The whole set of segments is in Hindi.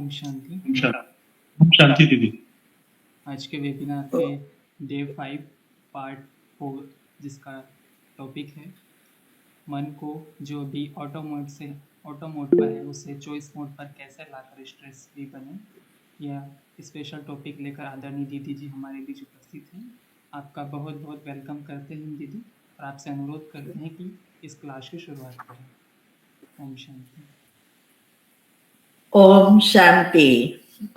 ओम शांति। ओम शांति दीदी। आज के वेबिनार के डे 5 पार्ट 4 जिसका टॉपिक है मन को जो भी ऑटो मोड पर है उसे चॉइस मोड पर कैसे लाकर स्ट्रेस फ्री बने, यह स्पेशल टॉपिक लेकर आदरणीय दीदी जी हमारे बीच उपस्थित हैं। आपका बहुत बहुत वेलकम करते हैं दीदी और आपसे अनुरोध करते हैं कि इस क्लास की शुरुआत करें। ओम शांति। ओम शांति।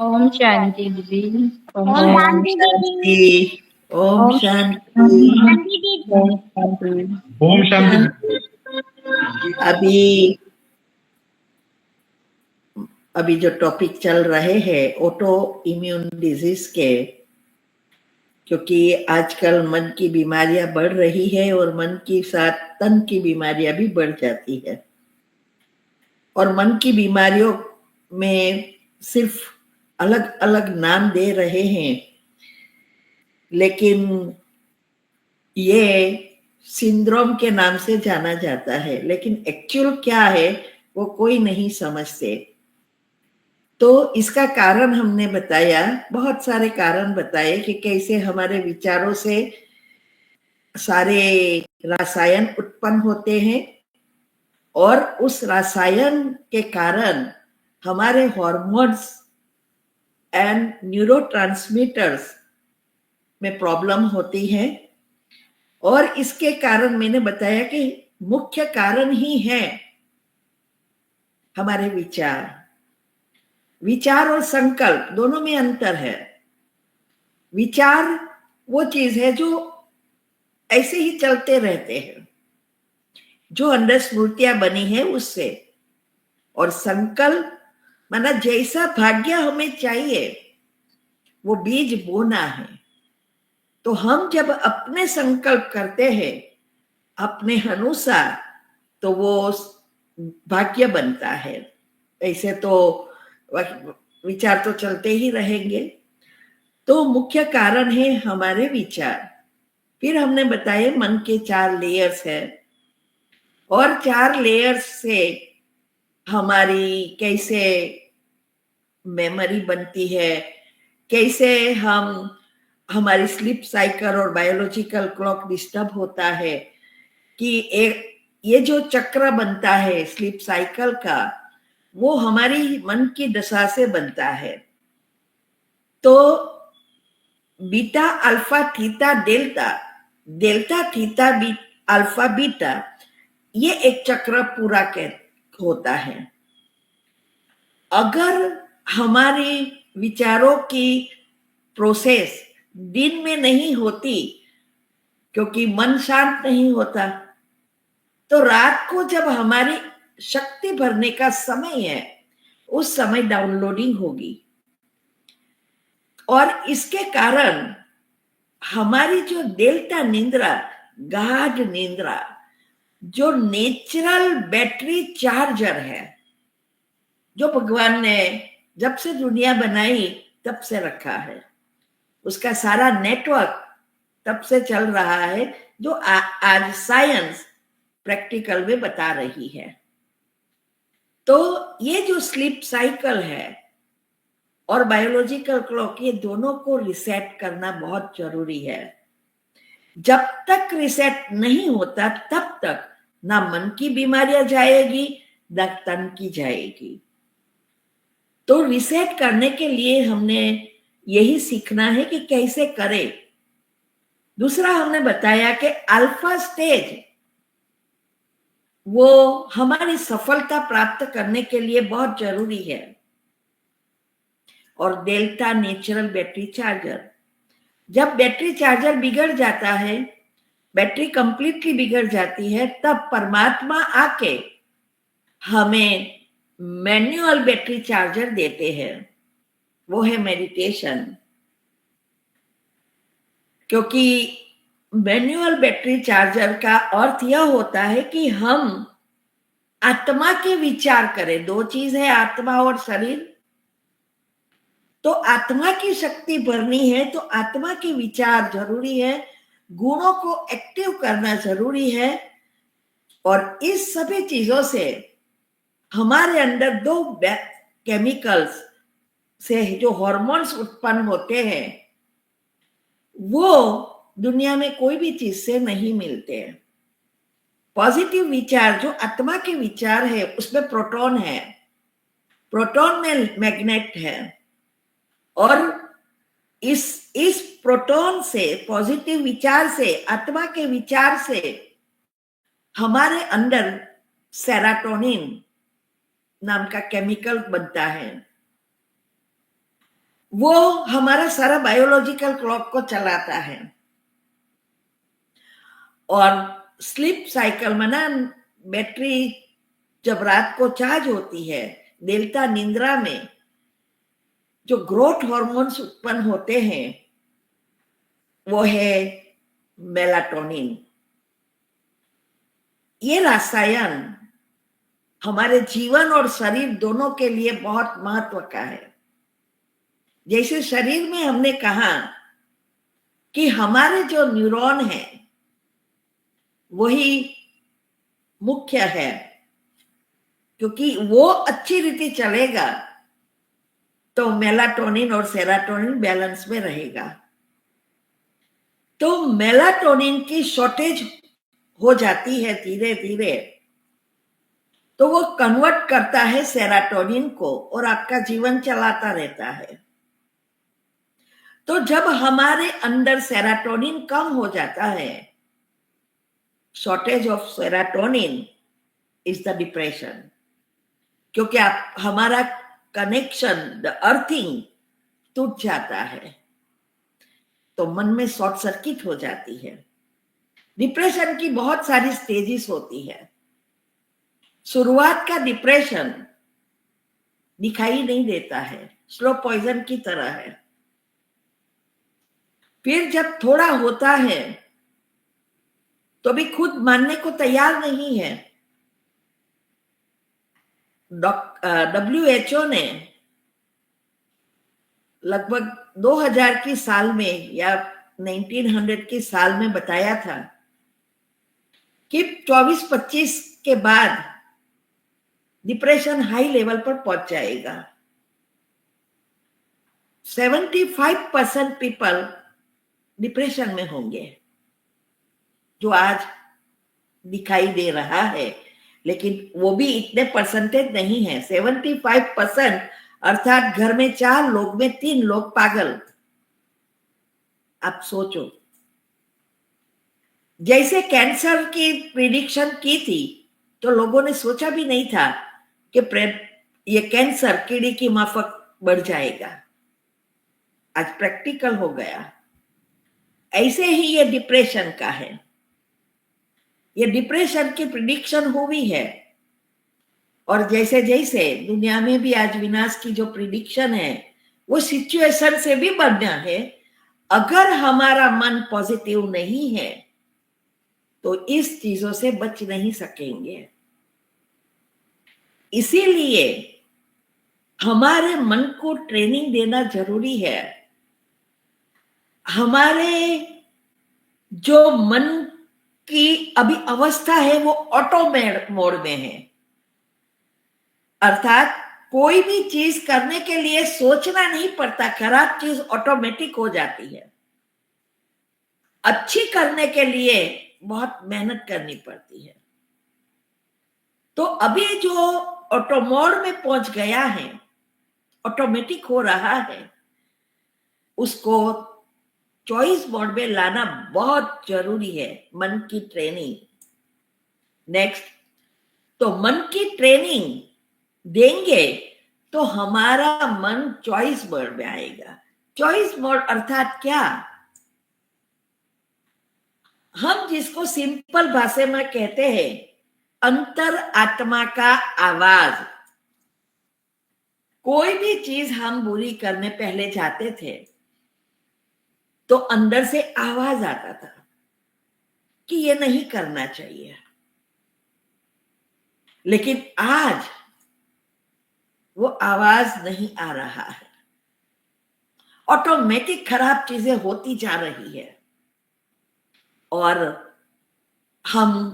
ओम शांति दीदी। ओम शांति। ओम शांति। ओम शांति। अभी जो टॉपिक चल रहे हैं ऑटो इम्यून डिजीज के, क्योंकि आजकल मन की बीमारियां बढ़ रही है और मन के साथ तन की बीमारियां भी बढ़ जाती है। और मन की बीमारियों में सिर्फ अलग अलग नाम दे रहे हैं, लेकिन ये सिंड्रोम के नाम से जाना जाता है, लेकिन एक्चुअल क्या है वो कोई नहीं समझते। तो इसका कारण हमने बताया, बहुत सारे कारण बताए कि कैसे हमारे विचारों से सारे रसायन उत्पन्न होते हैं और उस रसायन के कारण हमारे हार्मोन्स एंड न्यूरोट्रांसमीटर्स में प्रॉब्लम होती है। और इसके कारण मैंने बताया कि मुख्य कारण ही है हमारे विचार और संकल्प, दोनों में अंतर है। विचार वो चीज है जो ऐसे ही चलते रहते हैं, जो अंदर स्मृतियां बनी है उससे। और संकल्प माना जैसा भाग्य हमें चाहिए वो बीज बोना है। तो हम जब अपने संकल्प करते हैं अपने अनुसार तो वो भाग्य बनता है। ऐसे तो विचार तो चलते ही रहेंगे। तो मुख्य कारण है हमारे विचार। फिर हमने बताया मन के 4 लेयर्स है और 4 लेयर्स से हमारी कैसे मेमोरी बनती है, कैसे हमारी स्लीप साइकिल और बायोलॉजिकल क्लॉक डिस्टर्ब होता है, कि ये जो चक्र बनता है स्लीप साइकिल का, वो हमारी मन की दशा से बनता है। तो beta alpha theta delta, delta theta alpha beta, ये एक चक्र पूरा होता है। अगर हमारे विचारों की प्रोसेस दिन में नहीं होती, क्योंकि मन शांत नहीं होता, तो रात को जब हमारी शक्ति भरने का समय है उस समय डाउनलोडिंग होगी। और इसके कारण हमारी जो डेल्टा निंद्रा, गाढ़ निंद्रा, जो नेचुरल बैटरी चार्जर है, जो भगवान ने जब से दुनिया बनाई तब से रखा है, उसका सारा नेटवर्क तब से चल रहा है, जो आज साइंस प्रैक्टिकल में बता रही है। तो ये जो स्लीप साइकिल है और बायोलॉजिकल क्लॉक, ये दोनों को रिसेट करना बहुत जरूरी है। जब तक रिसेट नहीं होता तब तक ना मन की बीमारियां जाएगी ना तन की जाएगी। तो रिसेट करने के लिए हमने यही सीखना है कि कैसे करें। दूसरा हमने बताया कि अल्फा स्टेज वो हमारी सफलता प्राप्त करने के लिए बहुत जरूरी है। और डेल्टा नेचुरल बैटरी चार्जर, जब बैटरी चार्जर बिगड़ जाता है, बैटरी कंप्लीटली बिगड़ जाती है, तब परमात्मा आके हमें मैन्युअल बैटरी चार्जर देते हैं, वो है मेडिटेशन। क्योंकि मैन्युअल बैटरी चार्जर का अर्थ यह होता है कि हम आत्मा के विचार करें। 2 चीज है, आत्मा और शरीर। तो आत्मा की शक्ति भरनी है तो आत्मा के विचार जरूरी है, गुणों को एक्टिव करना जरूरी है। और इस सभी चीजों से हमारे अंदर 2 केमिकल्स से जो हार्मोन्स उत्पन्न होते हैं वो दुनिया में कोई भी चीज से नहीं मिलते हैं। पॉजिटिव विचार जो आत्मा के विचार है उसमें प्रोटॉन है, प्रोटॉन में मैग्नेट है, और इस प्रोटॉन से, पॉजिटिव विचार से, आत्मा के विचार से हमारे अंदर सेरोटोनिन नाम का केमिकल बनता है। वो हमारा सारा बायोलॉजिकल क्लॉक को चलाता है। और स्लीप साइकिल में ना, बैटरी जब रात को चार्ज होती है, डेल्टा निंद्रा में जो ग्रोथ हार्मोन्स उत्पन्न होते हैं वो है मेलाटोनिन। ये रसायन हमारे जीवन और शरीर दोनों के लिए बहुत महत्व का है। जैसे शरीर में हमने कहा कि हमारे जो न्यूरॉन है वही मुख्य है, क्योंकि वो अच्छी रीति चलेगा तो मेलाटोनिन और सेरोटोनिन बैलेंस में रहेगा। तो मेलाटोनिन की शॉर्टेज हो जाती है धीरे धीरे, तो वो कन्वर्ट करता है सेरोटोनिन को और आपका जीवन चलाता रहता है। तो जब हमारे अंदर सेरोटोनिन कम हो जाता है, shortage of serotonin is the depression, क्योंकि आप हमारा कनेक्शन, द अर्थिंग टूट जाता है, तो मन में शॉर्ट सर्किट हो जाती है। डिप्रेशन की बहुत सारी स्टेजेस होती है। शुरुआत का डिप्रेशन दिखाई नहीं देता है, स्लो पॉइजन की तरह है। फिर जब थोड़ा होता है तो भी खुद मानने को तैयार नहीं है। WHO ने लगभग 2000 की साल में या 1900 की साल में बताया था कि 24-25 के बाद डिप्रेशन हाई लेवल पर पहुंच जाएगा। 75% पीपल डिप्रेशन में होंगे, जो आज दिखाई दे रहा है, लेकिन वो भी इतने परसेंटेज नहीं है। 75%, अर्थात घर में 4 लोग में 3 लोग पागल। आप सोचो, जैसे कैंसर की प्रिडिक्शन की थी तो लोगों ने सोचा भी नहीं था कि ये कैंसर कीड़ी की माफक बढ़ जाएगा। आज प्रैक्टिकल हो गया। ऐसे ही ये डिप्रेशन का है। ये डिप्रेशन की प्रिडिक्शन हुई है, और जैसे जैसे दुनिया में भी आज विनाश की जो प्रिडिक्शन है वो सिचुएशन से भी बढ़ना है। अगर हमारा मन पॉजिटिव नहीं है तो इस चीजों से बच नहीं सकेंगे। इसीलिए हमारे मन को ट्रेनिंग देना जरूरी है। हमारे जो मन की अभी अवस्था है वो ऑटो मोड में है, अर्थात कोई भी चीज करने के लिए सोचना नहीं पड़ता, खराब चीज ऑटोमेटिक हो जाती है। अच्छी करने के लिए बहुत मेहनत करनी पड़ती है। तो अभी जो ऑटो मोड में पहुंच गया है, ऑटोमेटिक हो रहा है, उसको चॉइस मोड में लाना बहुत जरूरी है। मन की ट्रेनिंग। नेक्स्ट, तो मन की ट्रेनिंग देंगे तो हमारा मन चॉइस मोड में आएगा। चॉइस मोड अर्थात क्या? हम जिसको सिंपल भाषा में कहते हैं अंतर आत्मा का आवाज। कोई भी चीज हम बुरी करने पहले जाते थे तो अंदर से आवाज आता था कि ये नहीं करना चाहिए, लेकिन आज वो आवाज नहीं आ रहा है। ऑटोमेटिक खराब चीजें होती जा रही है और हम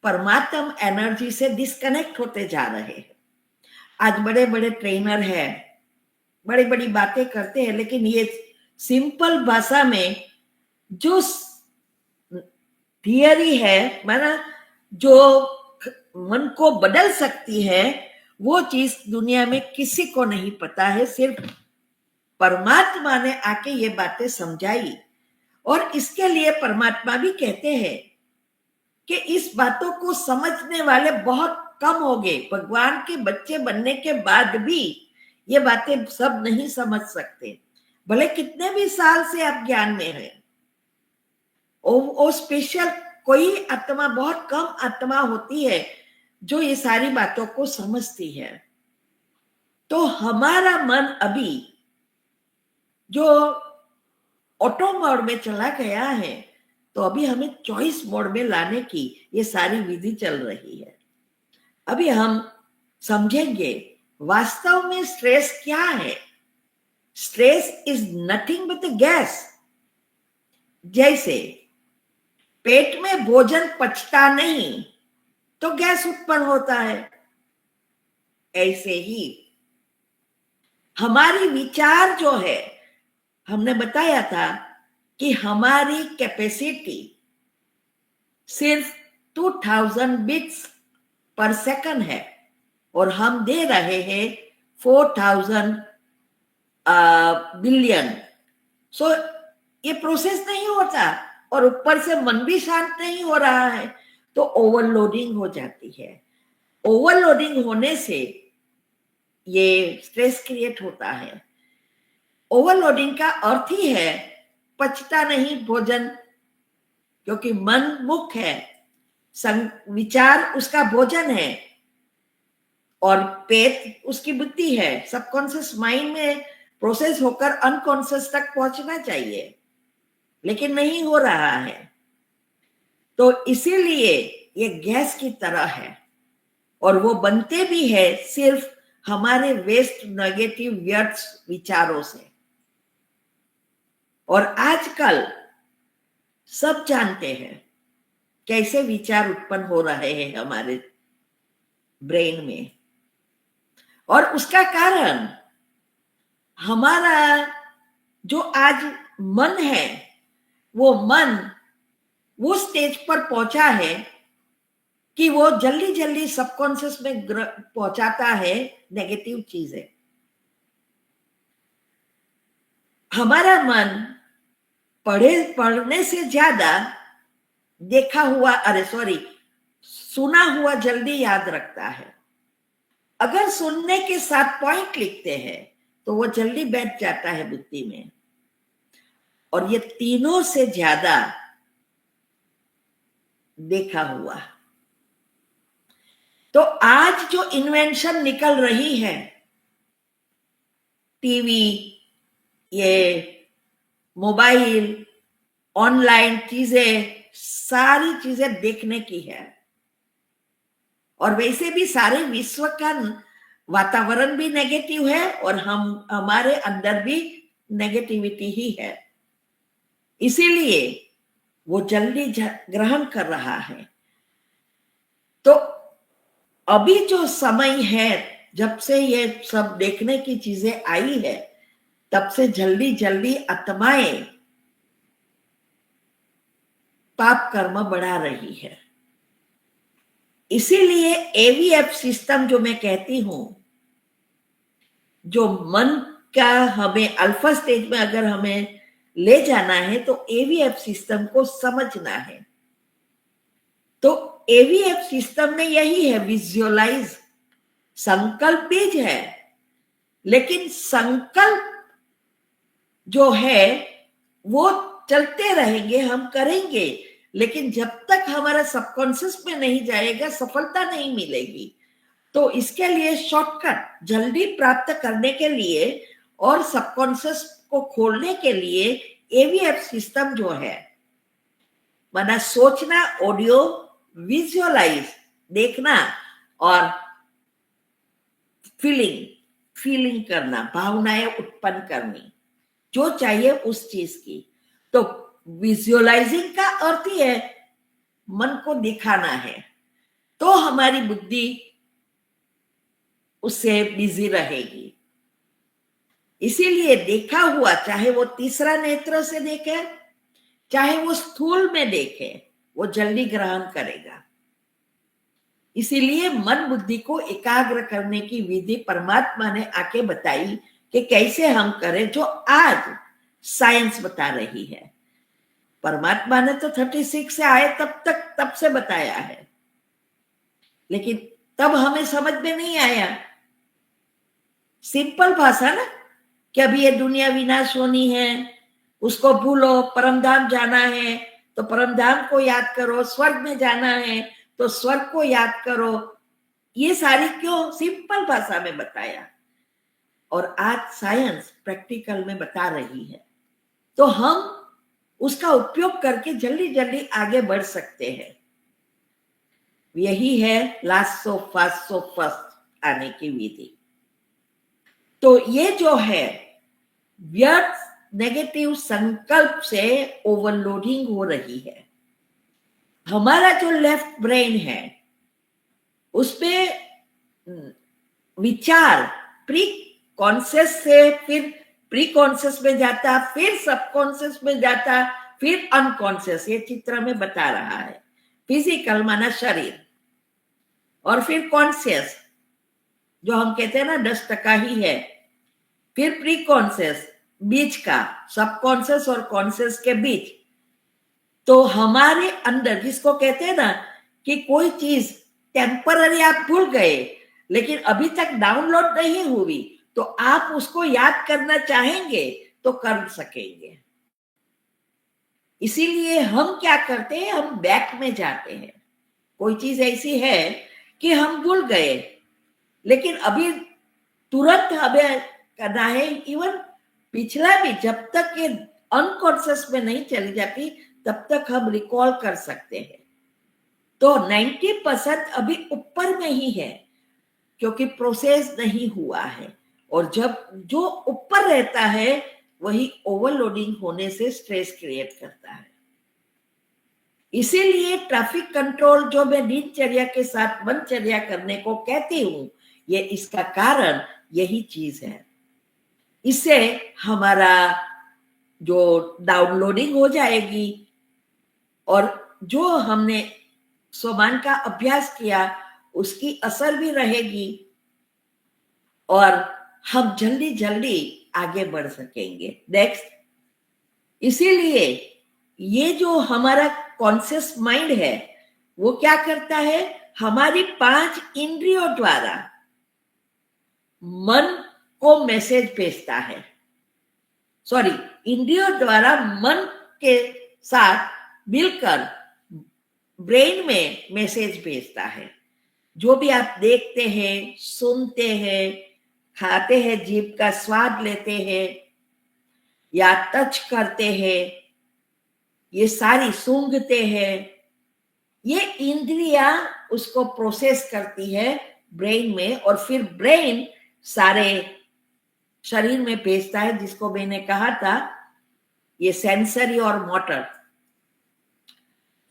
परमात्म एनर्जी से डिस्कनेक्ट होते जा रहे हैं। आज बड़े बड़े ट्रेनर हैं, बड़ी बड़ी बातें करते हैं, लेकिन ये सिंपल भाषा में जो थियरी है, माना जो मन को बदल सकती है, वो चीज दुनिया में किसी को नहीं पता है। सिर्फ परमात्मा ने आके ये बातें समझाई, और इसके लिए परमात्मा भी कहते हैं कि इस बातों को समझने वाले बहुत कम हो गए। भगवान के बच्चे बनने के बाद भी ये बातें सब नहीं समझ सकते, भले कितने भी साल से आप ज्ञान में हैं। वो स्पेशल कोई आत्मा, बहुत कम आत्मा होती है जो ये सारी बातों को समझती है। तो हमारा मन अभी जो ऑटो मोड में चला गया है, तो अभी हमें चॉइस मोड में लाने की ये सारी विधि चल रही है। अभी हम समझेंगे वास्तव में स्ट्रेस क्या है। Stress is nothing but gas. जैसे पेट में भोजन पचता नहीं तो गैस उत्पन्न होता है, ऐसे ही हमारी विचार जो है, हमने बताया था कि हमारी कैपेसिटी सिर्फ 2000 बिट्स पर सेकंड है, और हम दे रहे हैं 4000 बिलियन। सो ये प्रोसेस नहीं होता, और ऊपर से मन भी शांत नहीं हो रहा है, तो ओवरलोडिंग हो जाती है। ओवरलोडिंग होने से ये स्ट्रेस क्रिएट होता है। ओवरलोडिंग का अर्थ ही है पचता नहीं भोजन, क्योंकि मन मुख्य है, विचार उसका भोजन है, और पेट उसकी बुद्धि है। सबकॉन्शियस माइंड में प्रोसेस होकर अनकॉन्शियस तक पहुंचना चाहिए, लेकिन नहीं हो रहा है। तो इसीलिए ये गैस की तरह है, और वो बनते भी है सिर्फ हमारे वेस्ट, नेगेटिव, व्यर्थ विचारों से। और आजकल सब जानते हैं कैसे विचार उत्पन्न हो रहे हैं हमारे ब्रेन में, और उसका कारण हमारा जो आज मन है, वो मन वो स्टेज पर पहुंचा है कि वो जल्दी जल्दी सबकॉन्शियस में पहुंचाता है नेगेटिव चीजें। हमारा मन पढ़ने से ज्यादा सुना हुआ जल्दी याद रखता है। अगर सुनने के 7 पॉइंट लिखते हैं तो वो जल्दी बैठ जाता है बुद्धि में, और ये तीनों से ज्यादा देखा हुआ। तो आज जो इन्वेंशन निकल रही है, टीवी, ये मोबाइल, ऑनलाइन चीजें, सारी चीजें देखने की है। और वैसे भी सारे विश्व का वातावरण भी नेगेटिव है, और हमारे अंदर भी नेगेटिविटी ही है। इसीलिए वो जल्दी ग्रहण कर रहा है। तो अभी जो समय है, जब से ये सब देखने की चीजें आई है, तब से जल्दी जल्दी आत्माएं पाप कर्म बढ़ा रही है। इसीलिए एवीएफ सिस्टम जो मैं कहती हूं, जो मन का हमें अल्फा स्टेज में अगर हमें ले जाना है, तो एवीएफ सिस्टम को समझना है। तो एवीएफ सिस्टम में यही है, विजुअलाइज। संकल्प बीज है, लेकिन संकल्प जो है वो चलते रहेंगे, हम करेंगे, लेकिन जब तक हमारा सबकॉन्शियस में नहीं जाएगा, सफलता नहीं मिलेगी। तो इसके लिए शॉर्टकट जल्दी प्राप्त करने के लिए और सबकॉन्शियस को खोलने के लिए एवीएफ सिस्टम जो है, माना सोचना, ऑडियो, विजुअलाइज, देखना, और फीलिंग करना, भावनाएं उत्पन्न करनी जो चाहिए उस चीज की। तो विजुअलाइजिंग का अर्थ ही है मन को दिखाना है, तो हमारी बुद्धि उससे बिजी रहेगी। इसीलिए देखा हुआ, चाहे वो तीसरा नेत्र से देखे, चाहे वो स्थूल में देखे, वो जल्दी ग्रहण करेगा। इसीलिए मन बुद्धि को एकाग्र करने की विधि परमात्मा ने आके बताई कि कैसे हम करें, जो आज साइंस बता रही है। परमात्मा ने तो 36 से आए तब से बताया है, लेकिन तब हमें समझ में नहीं आया। सिंपल भाषा ना, कि अभी ये दुनिया विनाश होनी है, उसको भूलो, परमधाम जाना है तो परमधाम को याद करो, स्वर्ग में जाना है तो स्वर्ग को याद करो। ये सारी क्यों सिंपल भाषा में बताया, और आज साइंस प्रैक्टिकल में बता रही है, तो हम उसका उपयोग करके जल्दी जल्दी आगे बढ़ सकते हैं। यही है लास्ट सो फर्स्ट आने की विधि। तो ये जो है व्यर्थ नेगेटिव संकल्प से ओवरलोडिंग हो रही है। हमारा जो लेफ्ट ब्रेन है उसमें विचार प्री कॉन्शियस से फिर प्री कॉन्शियस में जाता, फिर सबकॉन्शियस में जाता, फिर अनकॉन्शियस। ये चित्र में बता रहा है। फिजिकल माना शरीर, और फिर कॉन्शियस जो हम कहते हैं ना 10% ही है, फिर प्री कॉन्शियस बीच का, सबकॉन्शियस और कॉन्शियस के बीच। तो हमारे अंदर जिसको कहते हैं ना कि कोई चीज टेम्पररी आप भूल गए लेकिन अभी तक डाउनलोड नहीं हुई, तो आप उसको याद करना चाहेंगे तो कर सकेंगे। इसीलिए हम क्या करते हैं, हम बैक में जाते हैं। कोई चीज ऐसी है कि हम भूल गए, लेकिन अभी तुरंत हमें करना है। इवन पिछला भी जब तक ये अनकॉन्शियस में नहीं चली जाती तब तक हम रिकॉल कर सकते हैं। तो 90% अभी ऊपर में ही है, क्योंकि प्रोसेस नहीं हुआ है। और जब जो ऊपर रहता है वही ओवरलोडिंग होने से स्ट्रेस क्रिएट करता है। इसीलिए ट्रैफिक कंट्रोल जो मैं दिनचर्या के साथ वनचर्या करने को कहती हूँ, ये इसका कारण यही चीज है। इससे हमारा जो डाउनलोडिंग हो जाएगी और जो हमने स्वमान का अभ्यास किया उसकी असर भी रहेगी, और हम जल्दी जल्दी आगे बढ़ सकेंगे। नेक्स्ट, इसीलिए ये जो हमारा कॉन्शियस माइंड है वो क्या करता है, हमारी 5 इंद्रियों द्वारा मन को मैसेज भेजता है। सॉरी, इंद्रियों द्वारा मन के साथ मिलकर ब्रेन में मैसेज भेजता है। जो भी आप देखते हैं, सुनते हैं, खाते हैं, जीभ का स्वाद लेते हैं या टच करते हैं, ये सारी सूंघते हैं, ये इंद्रियां उसको प्रोसेस करती है ब्रेन में, और फिर ब्रेन सारे शरीर में भेजता है, जिसको मैंने कहा था ये सेंसरी और मोटर।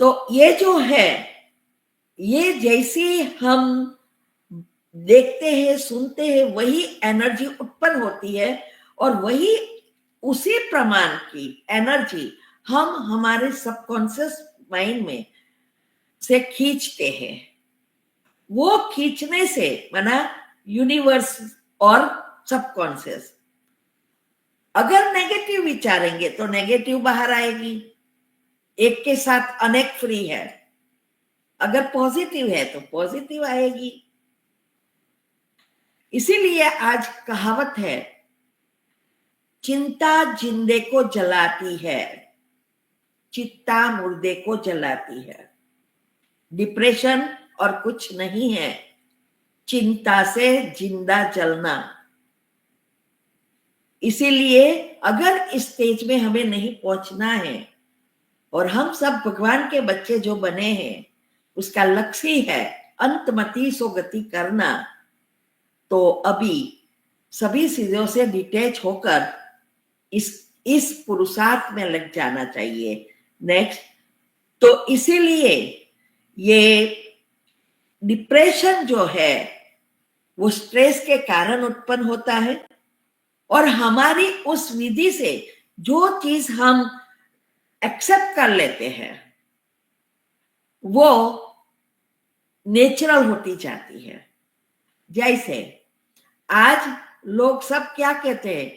तो ये जो है, ये जैसे हम देखते हैं, सुनते हैं, वही एनर्जी उत्पन्न होती है, और वही उसी प्रमाण की एनर्जी हम हमारे सबकॉन्शियस माइंड में से खींचते हैं। वो खींचने से माना यूनिवर्स और सबकॉन्शियस। अगर नेगेटिव विचारेंगे तो नेगेटिव बाहर आएगी, एक के साथ अनेक फ्री है। अगर पॉजिटिव है तो पॉजिटिव आएगी। इसीलिए आज कहावत है, चिंता जिंदे को जलाती है, चित्ता मुर्दे को जलाती है। डिप्रेशन और कुछ नहीं है, चिंता से जिंदा जलना। इसीलिए अगर इस स्टेज में हमें नहीं पहुंचना है, और हम सब भगवान के बच्चे जो बने हैं उसका लक्ष्य ही है अंतमति सो गति करना, तो अभी सभी चीजों से डिटैच होकर इस पुरुषार्थ में लग जाना चाहिए। नेक्स्ट, तो इसीलिए ये डिप्रेशन जो है वो स्ट्रेस के कारण उत्पन्न होता है, और हमारी उस विधि से जो चीज हम एक्सेप्ट कर लेते हैं वो नेचुरल होती जाती है। जैसे आज लोग सब क्या कहते हैं,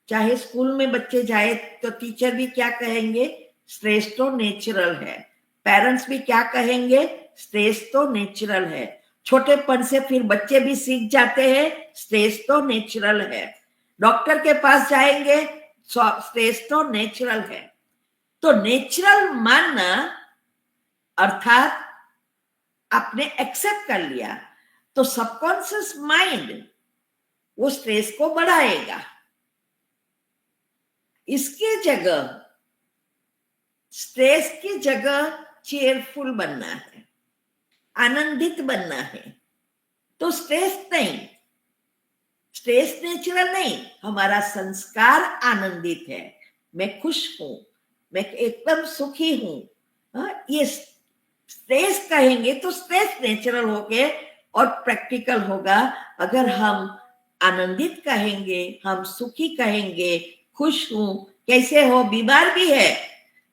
चाहे स्कूल में बच्चे जाए तो टीचर भी क्या कहेंगे, स्ट्रेस तो नेचुरल है। पेरेंट्स भी क्या कहेंगे, स्ट्रेस तो नेचुरल है। छोटेपन से फिर बच्चे भी सीख जाते हैं स्ट्रेस तो नेचुरल है। डॉक्टर के पास जाएंगे, स्ट्रेस तो नेचुरल है। तो नेचुरल मानना अर्थात आपने एक्सेप्ट कर लिया तो सबकॉन्शियस माइंड वो स्ट्रेस को बढ़ाएगा। इसकी जगह, स्ट्रेस की जगह चेयरफुल बनना है, आनंदित बनना है। तो स्ट्रेस नहीं, स्ट्रेस नेचुरल नहीं, हमारा संस्कार आनंदित है। मैं खुश हूं, मैं एकदम सुखी हूं। ये स्ट्रेस कहेंगे तो स्ट्रेस नेचुरल हो गए और प्रैक्टिकल होगा। अगर हम आनंदित कहेंगे, हम सुखी कहेंगे, खुश हूं, कैसे हो, बीमार भी है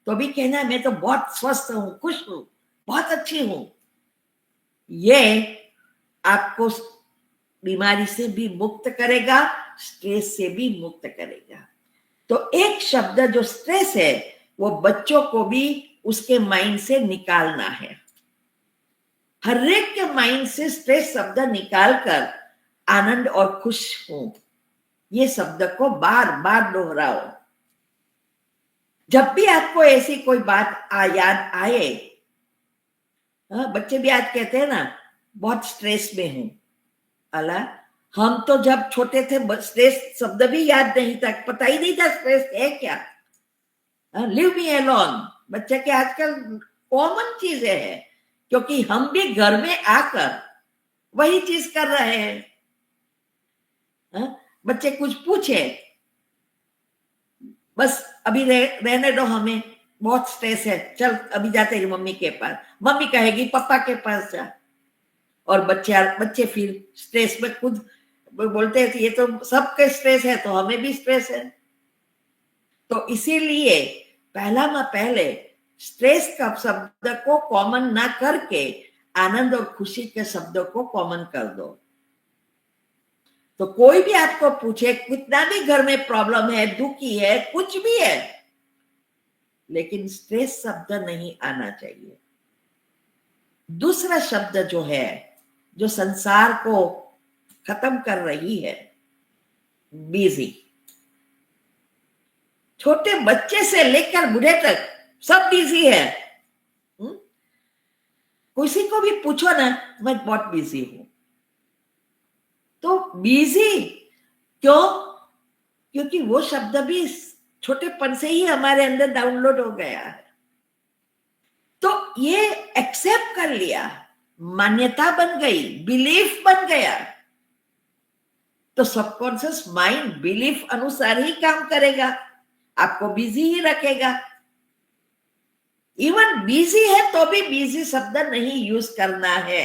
तो भी कहना मैं तो बहुत स्वस्थ हूं, खुश हूं, बहुत अच्छी हूं। ये आपको बीमारी से भी मुक्त करेगा, स्ट्रेस से भी मुक्त करेगा। तो एक शब्द जो स्ट्रेस है वो बच्चों को भी उसके माइंड से निकालना है। हर एक के माइंड से स्ट्रेस शब्द निकालकर आनंद और खुश हूं, ये शब्द को बार बार दोहराओ। जब भी आपको ऐसी कोई बात याद आए, बच्चे भी आज कहते हैं ना बहुत स्ट्रेस में हूं। अला, हम तो जब छोटे थे स्ट्रेस शब्द भी याद नहीं था, पता ही नहीं था स्ट्रेस है क्या। लिव मी अलोन बच्चे के आजकल कॉमन चीजें है, क्योंकि हम भी घर में आकर वही चीज कर रहे हैं। बच्चे कुछ पूछे, बस अभी रहने दो, हमें बहुत स्ट्रेस है, चल अभी जाते हैं मम्मी के पास। मम्मी कहेगी पापा के पास जा, और बच्चे फिर स्ट्रेस में खुद बोलते हैं ये तो सबके स्ट्रेस है तो हमें भी स्ट्रेस है। तो इसीलिए पहले स्ट्रेस का शब्द को कॉमन ना करके आनंद और खुशी के शब्दों को कॉमन कर दो। तो कोई भी आपको पूछे, कितना भी घर में प्रॉब्लम है, दुखी है, कुछ भी है, लेकिन स्ट्रेस शब्द नहीं आना चाहिए। दूसरा शब्द जो है, जो संसार को खत्म कर रही है, बिजी। छोटे बच्चे से लेकर बूढ़े तक सब बिजी है। किसी को भी पूछो ना, मैं बहुत बिजी हूं। तो बिजी क्यों? क्योंकि वो शब्द भी छोटेपन से ही हमारे अंदर डाउनलोड हो गया है। तो ये एक्सेप्ट कर लिया, मान्यता बन गई, बिलीफ बन गया। तो सबकॉन्शियस माइंड बिलीफ अनुसार ही काम करेगा, आपको बिजी ही रखेगा। इवन बिजी है तो भी बिजी शब्द नहीं यूज करना है।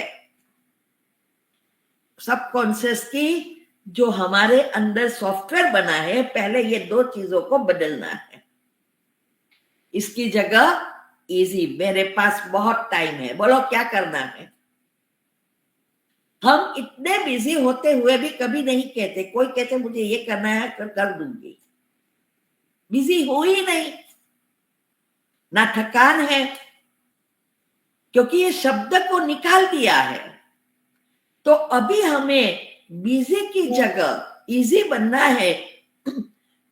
सबकॉन्शियस की जो हमारे अंदर सॉफ्टवेयर बना है, पहले ये दो चीजों को बदलना है। इसकी जगह इजी, मेरे पास बहुत टाइम है, बोलो क्या करना है। हम इतने बिजी होते हुए भी कभी नहीं कहते, कोई कहते मुझे ये करना है कर दूंगी, बिजी हो ही नहीं, ना थकान है, क्योंकि ये शब्द को निकाल दिया है। तो अभी हमें बिजी की जगह इजी बनना है।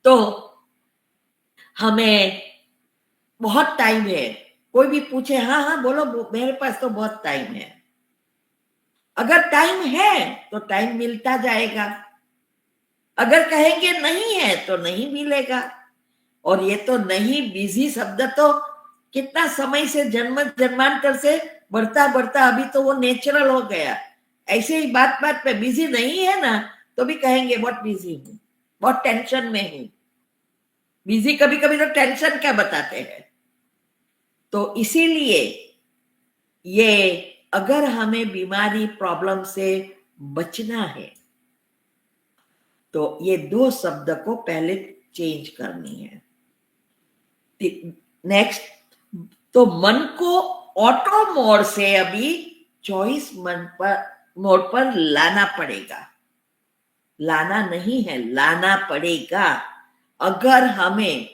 तो हमें बहुत टाइम है, कोई भी पूछे हाँ हाँ बोलो, मेरे पास तो बहुत टाइम है। अगर टाइम है तो टाइम मिलता जाएगा, अगर कहेंगे नहीं है तो नहीं मिलेगा। और ये तो नहीं बिजी शब्द तो कितना समय से जन्मांतर से बढ़ता बढ़ता अभी तो वो नेचुरल हो गया। ऐसे ही बात बात पे बिजी नहीं है ना तो भी कहेंगे बहुत बिजी हूं, बहुत टेंशन में हूं। बिजी कभी कभी तो टेंशन क्या बताते हैं। तो इसीलिए ये अगर हमें बीमारी प्रॉब्लम से बचना है तो ये दो शब्द को पहले चेंज करनी है। नेक्स्ट, तो मन को ऑटो मोड से अभी चॉइस मोड पर लाना पड़ेगा। लाना नहीं है, लाना पड़ेगा अगर हमें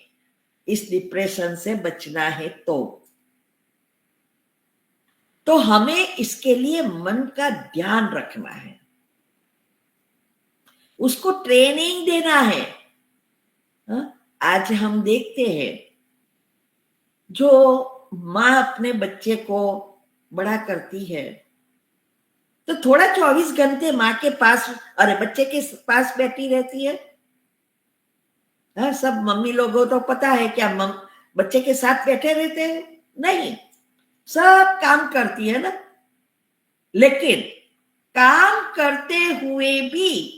इस डिप्रेशन से बचना है तो हमें इसके लिए मन का ध्यान रखना है, उसको ट्रेनिंग देना है। आज हम देखते हैं जो माँ अपने बच्चे को बड़ा करती है तो थोड़ा 24 घंटे माँ के पास, अरे बच्चे के पास बैठी रहती है। सब मम्मी लोगों तो पता है क्या बच्चे के साथ बैठे रहते हैं? नहीं, सब काम करती है ना। लेकिन काम करते हुए भी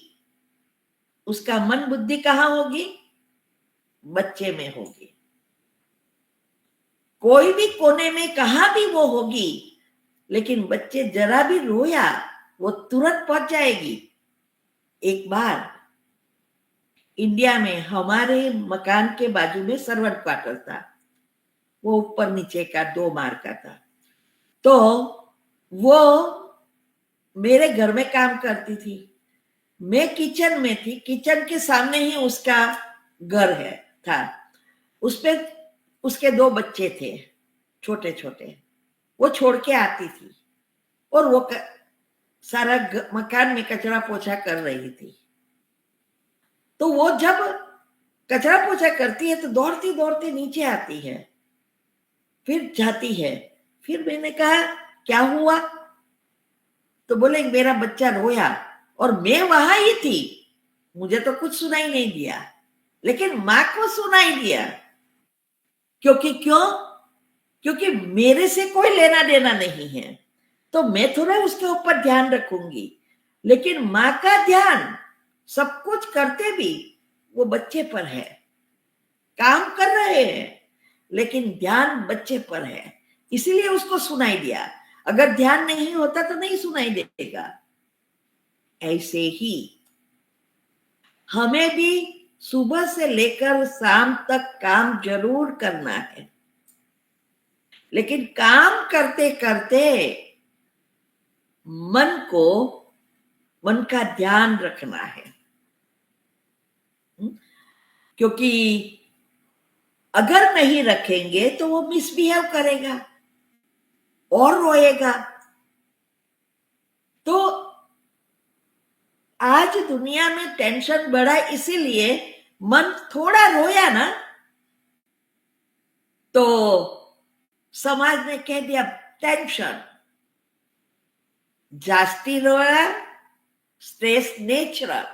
उसका मन बुद्धि कहाँ होगी? बच्चे में होगी। कोई भी कोने में कहाँ भी वो होगी, लेकिन बच्चे जरा भी रोया वो तुरंत पहुंच जाएगी। एक बार इंडिया में हमारे मकान के बाजू में सर्वेंट क्वार्टर था, वो ऊपर नीचे का 2 मार का था। तो वो मेरे घर में काम करती थी, मैं किचन में थी, किचन के सामने ही उसका घर था। उसपे उसके 2 बच्चे थे छोटे छोटे, वो छोड़ के आती थी और वो सारा मकान में कचरा पोछा कर रही थी। तो वो जब कचरा पोछा करती है तो दौड़ती दौड़ती नीचे आती है, फिर जाती है। फिर मैंने कहा क्या हुआ? तो बोले मेरा बच्चा रोया और मैं वहां ही थी, मुझे तो कुछ सुनाई नहीं दिया, लेकिन मां को सुनाई दिया। क्योंकि मेरे से कोई लेना देना नहीं है, तो मैं थोड़ा उसके ऊपर ध्यान रखूंगी। लेकिन मां का ध्यान सब कुछ करते भी वो बच्चे पर है। काम कर रहे हैं लेकिन ध्यान बच्चे पर है, इसीलिए उसको सुनाई दिया। अगर ध्यान नहीं होता तो नहीं सुनाई देगा। ऐसे ही हमें भी सुबह से लेकर शाम तक काम जरूर करना है, लेकिन काम करते करते मन का ध्यान रखना है। क्योंकि अगर नहीं रखेंगे तो वो मिसबिहेव करेगा और रोएगा। तो आज दुनिया में टेंशन बढ़ा, इसीलिए मन थोड़ा रोया ना तो समाज ने कह दिया टेंशन, जास्ती रोया स्ट्रेस नेचुरल,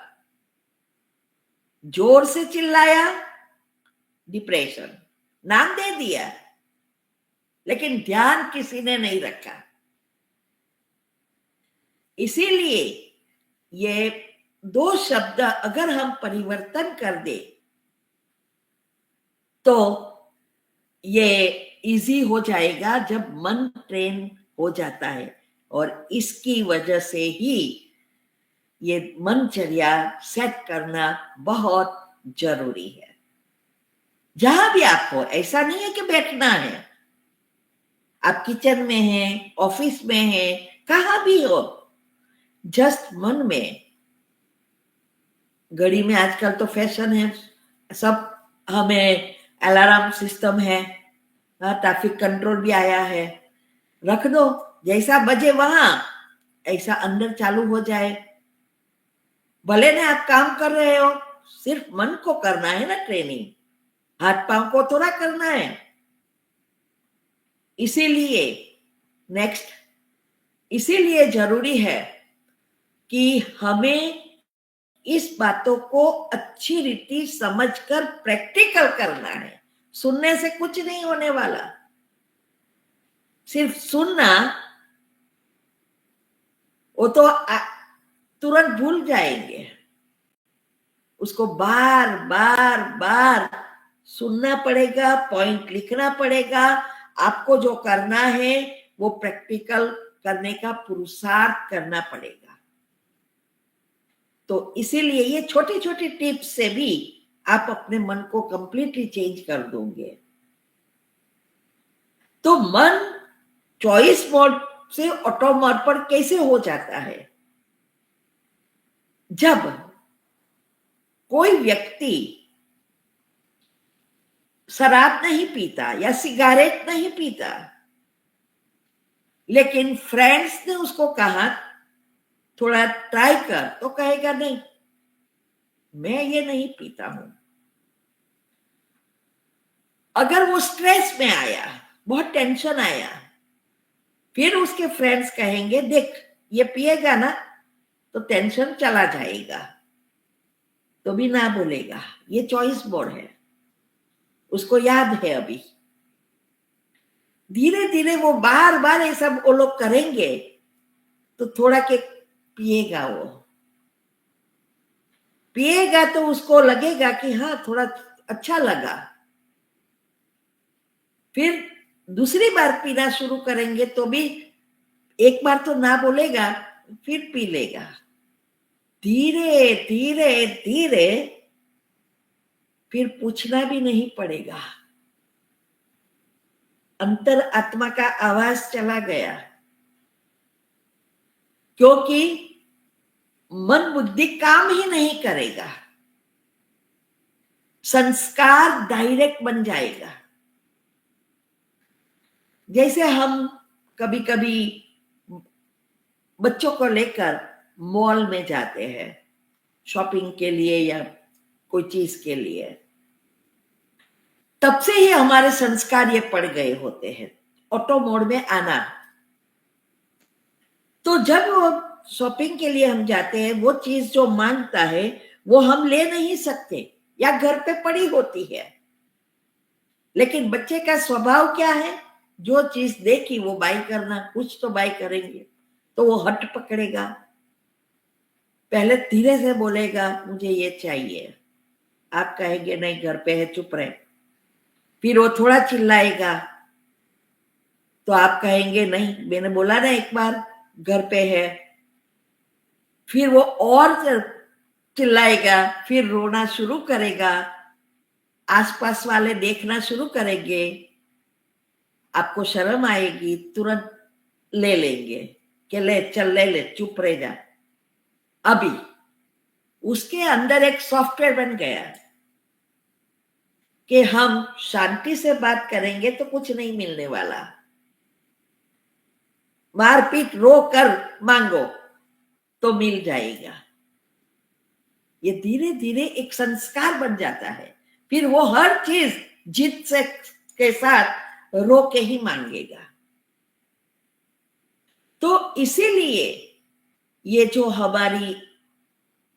जोर से चिल्लाया डिप्रेशन, नाम दे दिया, लेकिन ध्यान किसी ने नहीं रखा। इसीलिए ये 2 शब्द अगर हम परिवर्तन कर दे तो ये इजी हो जाएगा जब मन ट्रेन हो जाता है। और इसकी वजह से ही ये मनचर्या सेट करना बहुत जरूरी है। जहां भी आप हो, ऐसा नहीं है कि बैठना है, आप किचन में हैं, ऑफिस में हैं, कहां भी हो, जस्ट मन में। घड़ी में आजकल तो फैशन है, सब हमें अलार्म सिस्टम है, ट्रैफिक कंट्रोल भी आया है, रख दो, जैसा बजे वहां ऐसा अंदर चालू हो जाए। भले ना आप काम कर रहे हो, सिर्फ मन को करना है ना ट्रेनिंग, हाथ पांव को थोड़ा करना है। इसीलिए जरूरी है कि हमें इस बातों को अच्छी रीति समझकर प्रैक्टिकल करना है। सुनने से कुछ नहीं होने वाला, सिर्फ सुनना वो तो तुरंत भूल जाएंगे। उसको बार बार बार सुनना पड़ेगा, पॉइंट लिखना पड़ेगा। आपको जो करना है वो प्रैक्टिकल करने का पुरुषार्थ करना पड़ेगा। तो इसीलिए ये छोटी छोटी टिप्स से भी आप अपने मन को कंप्लीटली चेंज कर दोगे। तो मन चॉइस मोड से ऑटो मोड पर कैसे हो जाता है? जब कोई व्यक्ति शराब नहीं पीता या सिगारेट नहीं पीता, लेकिन फ्रेंड्स ने उसको कहा थोड़ा ट्राई कर, तो कहेगा नहीं, मैं ये नहीं पीता हूं। अगर वो स्ट्रेस में आया, बहुत टेंशन आया, फिर उसके फ्रेंड्स कहेंगे देख ये पिएगा ना तो टेंशन चला जाएगा, तो भी ना बोलेगा। ये चॉइस मोड है, उसको याद है अभी। धीरे धीरे वो बार बार ये सब वो लोग करेंगे तो थोड़ा के पिएगा। वो पिएगा तो उसको लगेगा कि हाँ थोड़ा अच्छा लगा। फिर दूसरी बार पीना शुरू करेंगे तो भी एक बार तो ना बोलेगा, फिर पी लेगा। धीरे धीरे धीरे फिर पूछना भी नहीं पड़ेगा, अंतर आत्मा का आवाज चला गया। क्योंकि मन बुद्धि काम ही नहीं करेगा, संस्कार डायरेक्ट बन जाएगा। जैसे हम कभी कभी बच्चों को लेकर मॉल में जाते हैं शॉपिंग के लिए या कोई चीज के लिए, तब से ही हमारे संस्कार ये पड़ गए होते हैं ऑटो मोड में आना। तो जब वो शॉपिंग के लिए हम जाते हैं, वो चीज जो मांगता है वो हम ले नहीं सकते या घर पे पड़ी होती है। लेकिन बच्चे का स्वभाव क्या है? जो चीज देखी वो बाय करना, कुछ तो बाय करेंगे, तो वो हट पकड़ेगा। पहले धीरे से बोलेगा मुझे ये चाहिए, आप कहेंगे नहीं घर पे है चुप रहे। फिर वो थोड़ा चिल्लाएगा तो आप कहेंगे नहीं मैंने बोला ना एक बार घर पे है। फिर वो और चिल्लाएगा, फिर रोना शुरू करेगा, आसपास वाले देखना शुरू करेंगे, आपको शर्म आएगी, तुरंत ले लेंगे कि ले चल ले ले, चुप रह जा। अभी उसके अंदर एक सॉफ्टवेयर बन गया कि हम शांति से बात करेंगे तो कुछ नहीं मिलने वाला, मारपीट रो कर मांगो तो मिल जाएगा। ये धीरे धीरे एक संस्कार बन जाता है। फिर वो हर चीज जिद से के साथ रो के ही मांगेगा। तो इसीलिए ये जो हमारी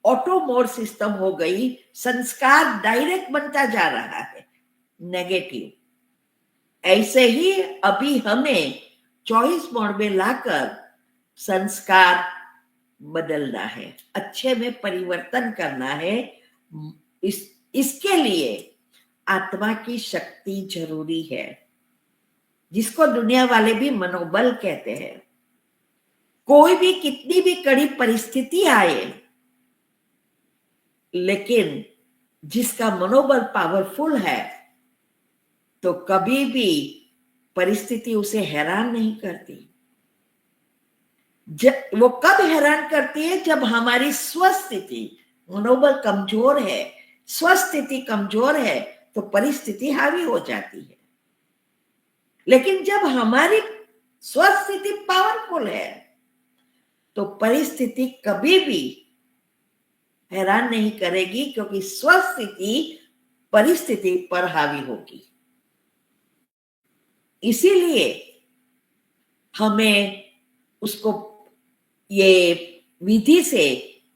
ऑटो मोड सिस्टम हो गई, संस्कार डायरेक्ट बनता जा रहा है नेगेटिव। ऐसे ही अभी हमें चॉइस मोड में लाकर संस्कार बदलना है, अच्छे में परिवर्तन करना है। इसके लिए आत्मा की शक्ति जरूरी है, जिसको दुनिया वाले भी मनोबल कहते हैं। कोई भी कितनी भी कड़ी परिस्थिति आए, लेकिन जिसका मनोबल पावरफुल है तो कभी भी परिस्थिति उसे हैरान नहीं करती। वो कब हैरान करती है? जब हमारी स्वस्थिति, मनोबल कमजोर है, स्वस्थिति कमजोर है तो परिस्थिति हावी हो जाती है। लेकिन जब हमारी स्वस्थिति पावरफुल है तो परिस्थिति कभी भी हैरान नहीं करेगी, क्योंकि स्वस्थिति परिस्थिति पर हावी होगी। इसीलिए हमें उसको ये विधि से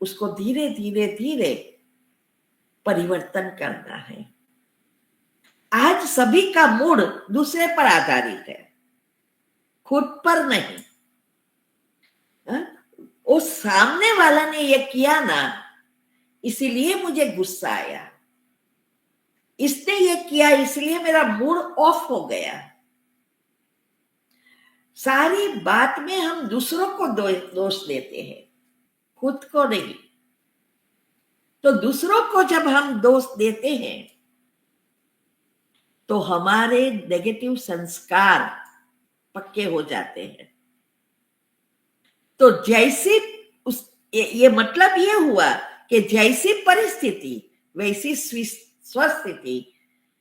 उसको धीरे धीरे धीरे परिवर्तन करना है। आज सभी का मूड दूसरे पर आधारित है, खुद पर नहीं। वो सामने वाला ने ये किया ना, इसीलिए मुझे गुस्सा आया, इसने ये किया इसलिए मेरा मूड ऑफ हो गया। सारी बात में हम दूसरों को दोष देते हैं, खुद को नहीं। तो दूसरों को जब हम दोष देते हैं तो हमारे नेगेटिव संस्कार पक्के हो जाते हैं। तो जैसी ये मतलब ये हुआ कि जैसी परिस्थिति वैसी स्वस्थिति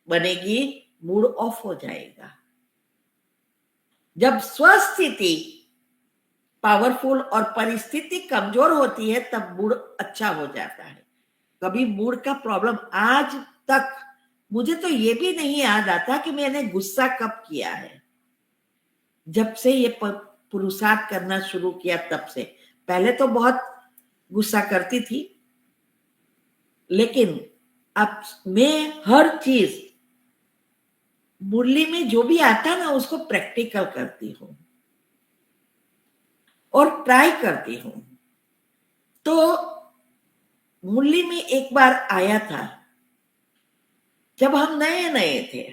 बनेगी, मूड ऑफ हो जाएगा। जब स्वस्थिति पावरफुल और परिस्थिति कमजोर होती है तब मूड अच्छा हो जाता है। कभी मूड का प्रॉब्लम आज तक मुझे तो ये भी नहीं याद आता कि मैंने गुस्सा कब किया है। जब से ये पुरुषार्थ करना शुरू किया तब से, पहले तो बहुत गुस्सा करती थी, लेकिन अब मैं हर चीज मुरली में जो भी आता ना उसको प्रैक्टिकल करती हूँ और ट्राई करती हूँ। तो मुरली में एक बार आया था जब हम नए नए थे,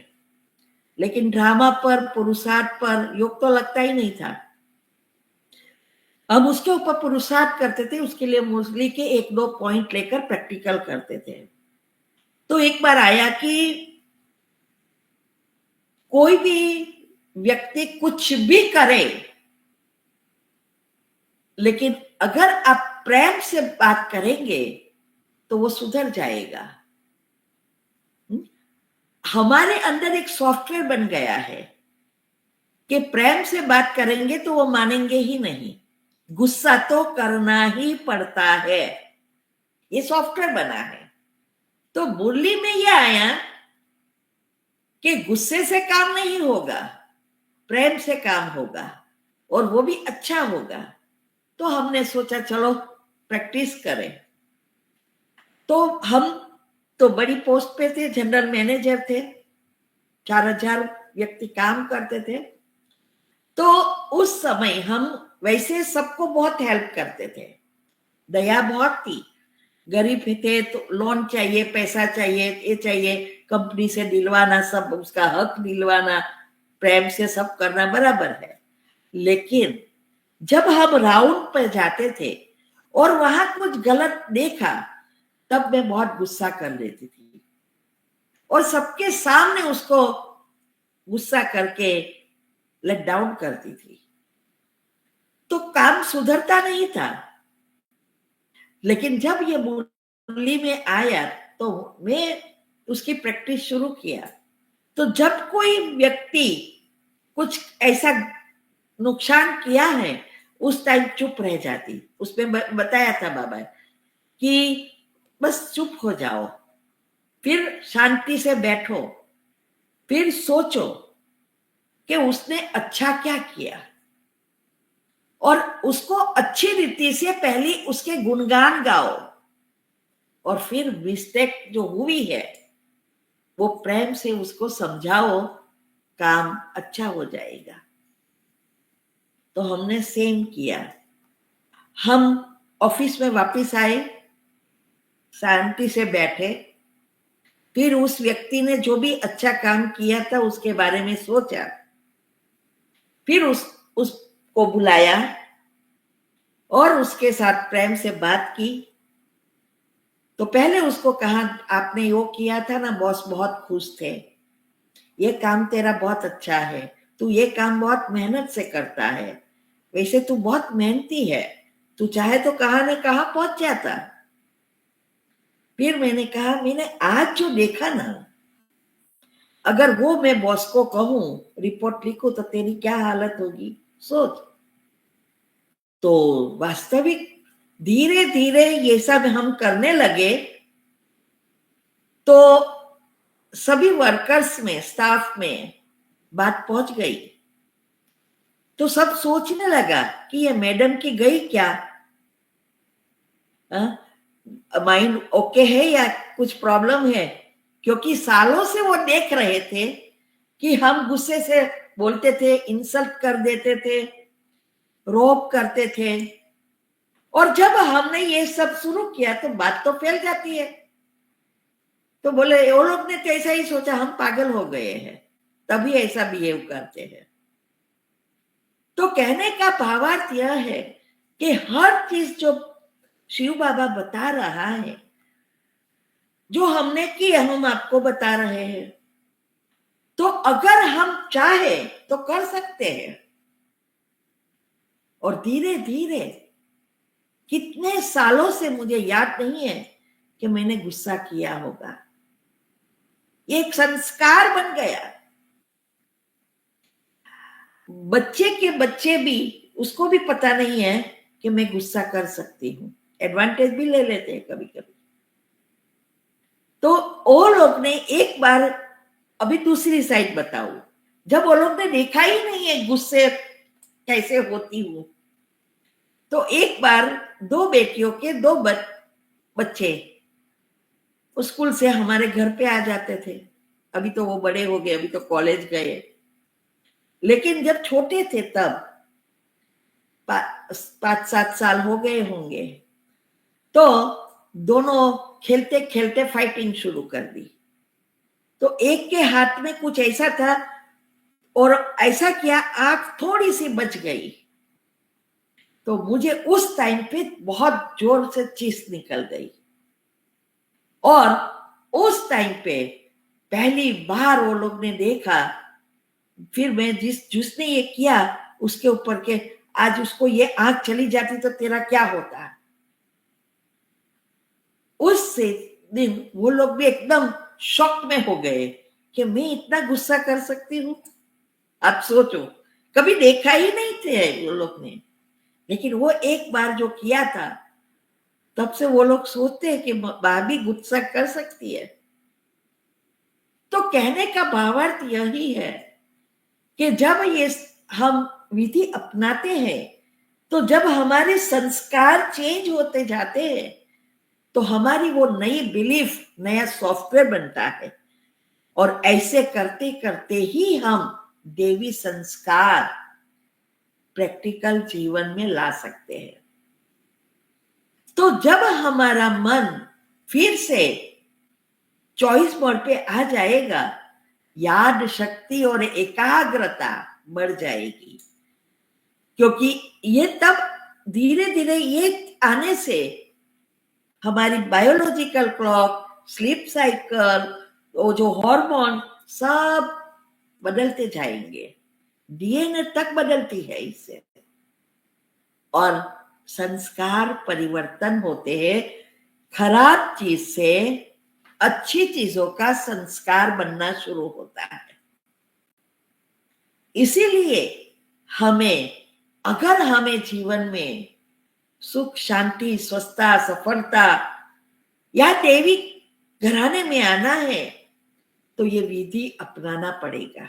लेकिन ड्रामा पर, पुरुषार्थ पर योग तो लगता ही नहीं था। हम उसके ऊपर पुरुषार्थ करते थे, उसके लिए मुरली के 1-2 पॉइंट लेकर प्रैक्टिकल करते थे। तो एक बार आया कि कोई भी व्यक्ति कुछ भी करे, लेकिन अगर आप प्रेम से बात करेंगे तो वो सुधर जाएगा। हमारे अंदर एक सॉफ्टवेयर बन गया है कि प्रेम से बात करेंगे तो वो मानेंगे ही नहीं, गुस्सा तो करना ही पड़ता है, ये सॉफ्टवेयर बना है। तो मुरली में ये आया कि गुस्से से काम नहीं होगा, प्रेम से काम होगा और वो भी अच्छा होगा। तो हमने सोचा चलो प्रैक्टिस करें। तो हम तो बड़ी पोस्ट पे थे, जनरल मैनेजर थे, 4000 व्यक्ति काम करते थे। तो उस समय हम वैसे सबको बहुत हेल्प करते थे, दया बहुत थी। गरीब थे तो लोन चाहिए, पैसा चाहिए, ये चाहिए, कंपनी से दिलवाना, सब उसका हक दिलवाना, प्रेम से सब करना बराबर है। लेकिन जब हम राउंड पर जाते थे और वहां कुछ गलत देखा तब मैं बहुत गुस्सा कर लेती थी और सबके सामने उसको गुस्सा करके लेट डाउन करती थी। तो काम सुधरता नहीं था। लेकिन जब ये मुरली में आया तो मैं उसकी प्रैक्टिस शुरू किया। तो जब कोई व्यक्ति कुछ ऐसा नुकसान किया है उस टाइम चुप रह जाती। उसमें बताया था बाबा कि बस चुप हो जाओ, फिर शांति से बैठो, फिर सोचो कि उसने अच्छा क्या किया और उसको अच्छी रीति से पहले उसके गुणगान गाओ और फिर मिस्टेक जो हुई है वो प्रेम से उसको समझाओ, काम अच्छा हो जाएगा। तो हमने सेम किया। हम ऑफिस में वापस आए, शांति से बैठे, फिर उस व्यक्ति ने जो भी अच्छा काम किया था उसके बारे में सोचा, फिर उसको बुलाया और उसके साथ प्रेम से बात की। तो पहले उसको कहा आपने वो किया था ना, बॉस बहुत खुश थे, ये काम तेरा बहुत अच्छा है, तू ये काम बहुत मेहनत से करता है, वैसे तू बहुत मेहनती है, तू चाहे तो कहां न कहां पहुंच जाता। फिर मैंने कहा मैंने आज जो देखा ना, अगर वो मैं बॉस को कहूं रिपोर्ट लिखो तो तेरी क्या हालत होगी, सोच। तो वास्तविक धीरे धीरे ये सब हम करने लगे तो सभी वर्कर्स में, स्टाफ में बात पहुंच गई। तो सब सोचने लगा कि ये मैडम की गई क्या, माइंड ओके है या कुछ प्रॉब्लम है, क्योंकि सालों से वो देख रहे थे कि हम गुस्से से बोलते थे, इंसल्ट कर देते थे, रोप करते थे। और जब हमने ये सब शुरू किया तो बात तो फैल जाती है। तो बोले वो लोग ने तो ऐसा ही सोचा, हम पागल हो गए हैं तभी ऐसा बिहेव करते हैं। तो कहने का भावार्थ यह है कि हर चीज जो शिव बाबा बता रहा है जो हमने किया हम आपको बता रहे हैं। तो अगर हम चाहे तो कर सकते हैं। और धीरे धीरे कितने सालों से मुझे याद नहीं है कि मैंने गुस्सा किया होगा, ये एक संस्कार बन गया। बच्चे के बच्चे भी, उसको भी पता नहीं है कि मैं गुस्सा कर सकती हूँ, एडवांटेज भी ले लेते हैं कभी कभी। तो वो लोग ने एक बार, अभी दूसरी साइड बताऊं, जब वो लोग ने देखा ही नहीं है गुस्से कैसे होती हूं, तो एक बार दो बेटियों के दो बच्चे स्कूल से हमारे घर पे आ जाते थे। अभी तो वो बड़े हो गए, अभी तो कॉलेज गए, लेकिन जब छोटे थे तब 5-7 साल हो गए होंगे, तो दोनों खेलते खेलते फाइटिंग शुरू कर दी। तो एक के हाथ में कुछ ऐसा था और ऐसा किया, आंख थोड़ी सी बच गई। तो मुझे उस टाइम पे बहुत जोर से चीस निकल गई। और उस टाइम पे पहली बार वो लोग ने देखा, फिर मैं जिसने ये किया उसके ऊपर के, आज उसको ये आंख चली जाती तो तेरा क्या होता। उस दिन वो लोग भी एकदम शॉक में हो गए कि मैं इतना गुस्सा कर सकती हूँ। आप सोचो, कभी देखा ही नहीं थे वो लोग ने, लेकिन वो एक बार जो किया था, तब से वो लोग सोचते हैं कि मां भी गुस्सा कर सकती है। तो कहने का भावार्थ यही है कि जब ये हम विधि अपनाते हैं, तो जब हमारे संस्कार चेंज होते जाते हैं, तो हमारी वो नई बिलीफ, नया सॉफ्टवेयर बनता है। और ऐसे करते करते ही हम देवी संस्कार प्रैक्टिकल जीवन में ला सकते हैं। तो जब हमारा मन फिर से चॉइस मोड पे आ जाएगा, याद शक्ति और एकाग्रता बढ़ जाएगी। क्योंकि ये तब धीरे धीरे ये आने से हमारी बायोलॉजिकल क्लॉक, स्लीप साइकिल, वो जो हार्मोन सब बदलते जाएंगे, डीएनए तक बदलती है इससे। और संस्कार परिवर्तन होते हैं, खराब चीज से अच्छी चीजों का संस्कार बनना शुरू होता है। इसीलिए अगर हमें जीवन में सुख, शांति, स्वस्थता, सफलता या देवी घराने में आना है, तो ये विधि अपनाना पड़ेगा।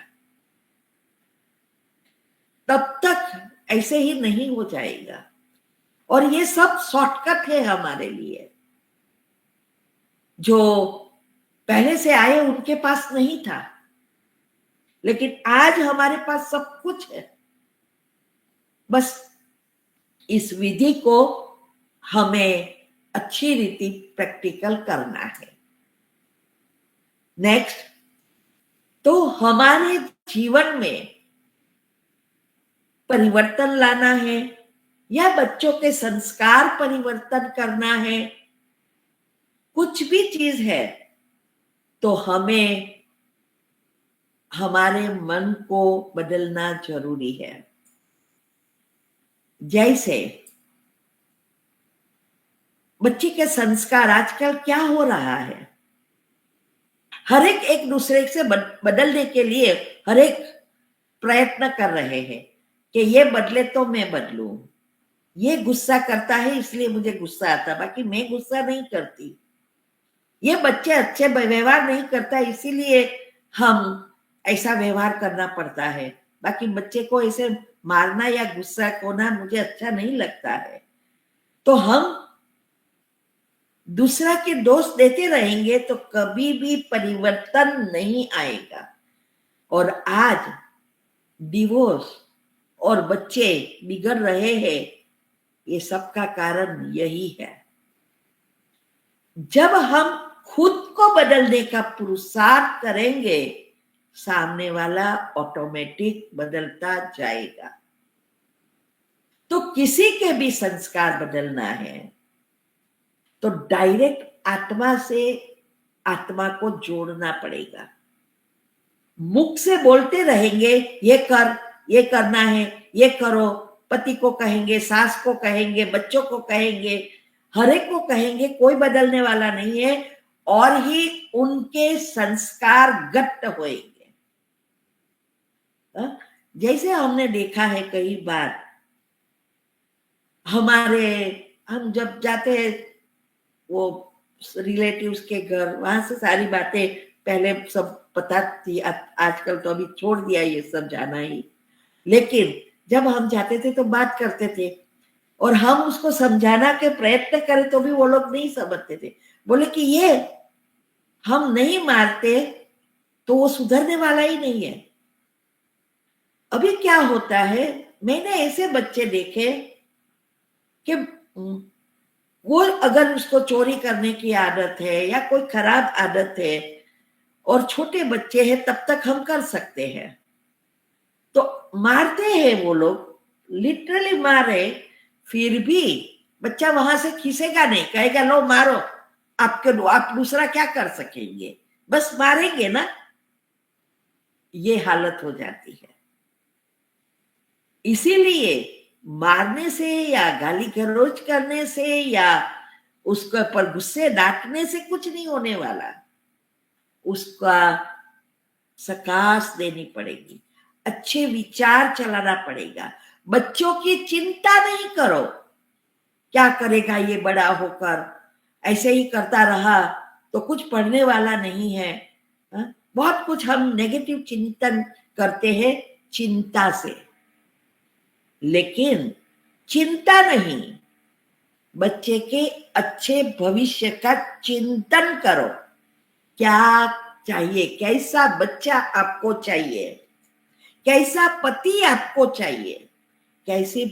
तब तक ऐसे ही नहीं हो जाएगा। और ये सब शॉर्टकट है हमारे लिए, जो पहले से आए उनके पास नहीं था, लेकिन आज हमारे पास सब कुछ है। बस इस विधि को हमें अच्छी रीति प्रैक्टिकल करना है। नेक्स्ट, तो हमारे जीवन में परिवर्तन लाना है या बच्चों के संस्कार परिवर्तन करना है, कुछ भी चीज है, तो हमें हमारे मन को बदलना जरूरी है। जैसे बच्चे के संस्कार आजकल क्या हो रहा है, हर एक दूसरे से बदलने के लिए हर एक प्रयत्न कर रहे हैं कि ये बदले तो मैं बदलूं। ये गुस्सा करता है इसलिए मुझे गुस्सा आता, बाकी मैं गुस्सा नहीं करती। ये बच्चे अच्छे व्यवहार नहीं करता इसीलिए हम ऐसा व्यवहार करना पड़ता है, बाकी बच्चे को ऐसे मारना या गुस्सा होना मुझे अच्छा नहीं लगता है। तो हम दूसरा के दोष देते रहेंगे तो कभी भी परिवर्तन नहीं आएगा। और आज डिवोर्स और बच्चे बिगड़ रहे हैं, ये सब का कारण यही है। जब हम खुद को बदलने का पुरुषार्थ करेंगे, सामने वाला ऑटोमेटिक बदलता जाएगा। तो किसी के भी संस्कार बदलना है तो डायरेक्ट आत्मा से आत्मा को जोड़ना पड़ेगा। मुख से बोलते रहेंगे ये कर, ये करना है, ये करो, पति को कहेंगे, सास को कहेंगे, बच्चों को कहेंगे, हर एक को कहेंगे, कोई बदलने वाला नहीं है, और ही उनके संस्कार गट्ट होएंगे। जैसे हमने देखा है कई बार, हम जब जाते हैं वो रिलेटिव्स के घर, वहां से सारी बातें पहले सब पता थी, आजकल तो अभी छोड़ दिया ये सब जाना ही, लेकिन जब हम जाते थे तो बात करते थे, और हम उसको समझाना के प्रयत्न करें तो भी वो लोग नहीं समझते थे। बोले कि ये हम नहीं मारते तो वो सुधरने वाला ही नहीं है। अभी क्या होता है, मैंने ऐसे बच्चे देखे कि वो अगर उसको चोरी करने की आदत है या कोई खराब आदत है और छोटे बच्चे हैं, तब तक हम कर सकते हैं, तो मारते हैं वो लोग, लिटरली मारे, फिर भी बच्चा वहां से खींचेगा नहीं, कहेगा लो मारो, आप दूसरा क्या कर सकेंगे, बस मारेंगे ना। ये हालत हो जाती है। इसीलिए मारने से या गाली गलौज करने से या उसके ऊपर गुस्से डांटने से कुछ नहीं होने वाला, उसका सकाश देनी पड़ेगी, अच्छे विचार चलाना पड़ेगा। बच्चों की चिंता नहीं करो, क्या करेगा ये बड़ा होकर, ऐसे ही करता रहा तो कुछ पढ़ने वाला नहीं है। बहुत कुछ हम नेगेटिव चिंतन करते हैं चिंता से, लेकिन चिंता नहीं, बच्चे के अच्छे भविष्य का चिंतन करो। क्या चाहिए, कैसा बच्चा आपको चाहिए, कैसा पति आपको चाहिए, कैसे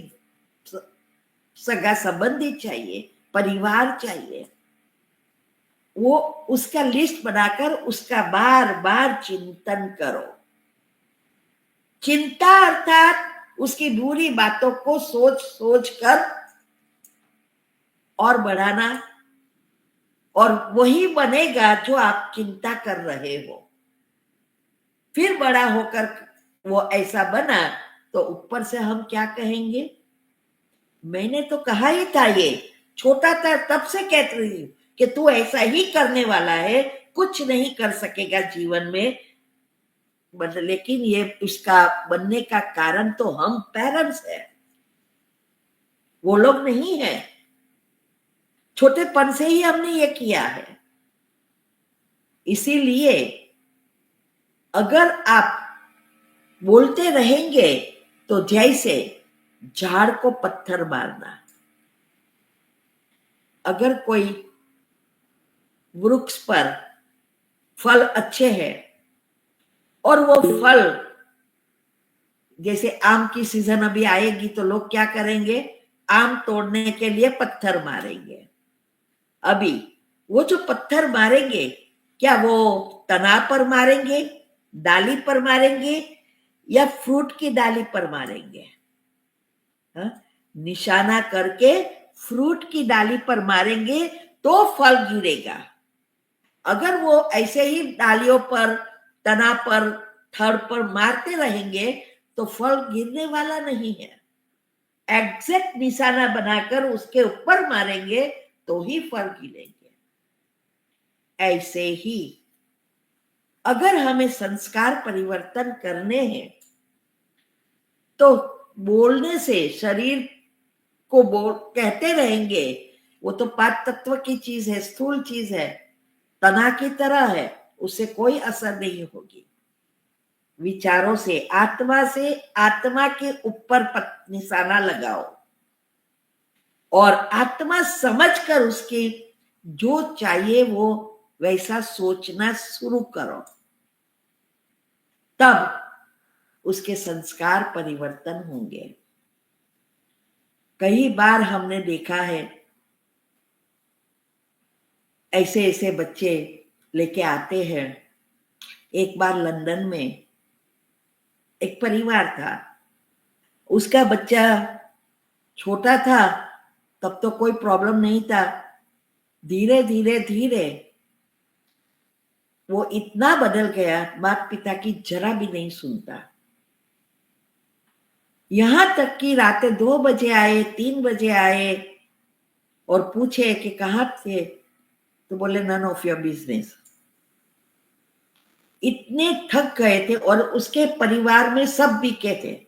सगा संबंधी चाहिए, परिवार चाहिए, वो उसका लिस्ट बनाकर उसका बार बार चिंतन करो। चिंता अर्थात उसकी बुरी बातों को सोच सोच कर और बढ़ाना, और वही बनेगा जो आप चिंता कर रहे हो। फिर बड़ा होकर वो ऐसा बना तो ऊपर से हम क्या कहेंगे, मैंने तो कहा ही था, ये छोटा था तब से कहती रही कि तू ऐसा ही करने वाला है, कुछ नहीं कर सकेगा जीवन में। लेकिन ये उसका बनने का कारण तो हम पेरेंट्स हैं, वो लोग नहीं है। छोटेपन से ही हमने ये किया है। इसीलिए अगर आप बोलते रहेंगे तो जैसे झाड़ को पत्थर मारना, अगर कोई वृक्ष पर फल अच्छे हैं और वो फल, जैसे आम की सीजन अभी आएगी तो लोग क्या करेंगे, आम तोड़ने के लिए पत्थर मारेंगे। अभी वो जो पत्थर मारेंगे, क्या वो तना पर मारेंगे, डाली पर मारेंगे, या फ्रूट की डाली पर मारेंगे? निशाना करके फ्रूट की डाली पर मारेंगे तो फल गिरेगा। अगर वो ऐसे ही डालियों पर, तना पर, थड़ पर मारते रहेंगे तो फल गिरने वाला नहीं है। एग्जैक्ट निशाना बनाकर उसके ऊपर मारेंगे तो ही फल गिरेंगे। ऐसे ही अगर हमें संस्कार परिवर्तन करने हैं तो बोलने से, शरीर को कहते रहेंगे, वो तो 5 तत्व की चीज है, स्थूल चीज है, तना की तरह है, उससे कोई असर नहीं होगी। विचारों से, आत्मा के ऊपर निशाना लगाओ और आत्मा समझकर उसकी जो चाहिए वो वैसा सोचना शुरू करो, तब उसके संस्कार परिवर्तन होंगे। कई बार हमने देखा है ऐसे ऐसे बच्चे लेके आते हैं। एक बार लंदन में एक परिवार था, उसका बच्चा छोटा था, तब तो कोई प्रॉब्लम नहीं था। धीरे धीरे धीरे वो इतना बदल गया, माता पिता की जरा भी नहीं सुनता। यहां तक कि रात 2 बजे आए, 3 बजे आए और पूछे कि कहाँ थे, तो बोले नन ऑफ योर बिजनेस। इतने थक गए थे और उसके परिवार में सब बीके थे,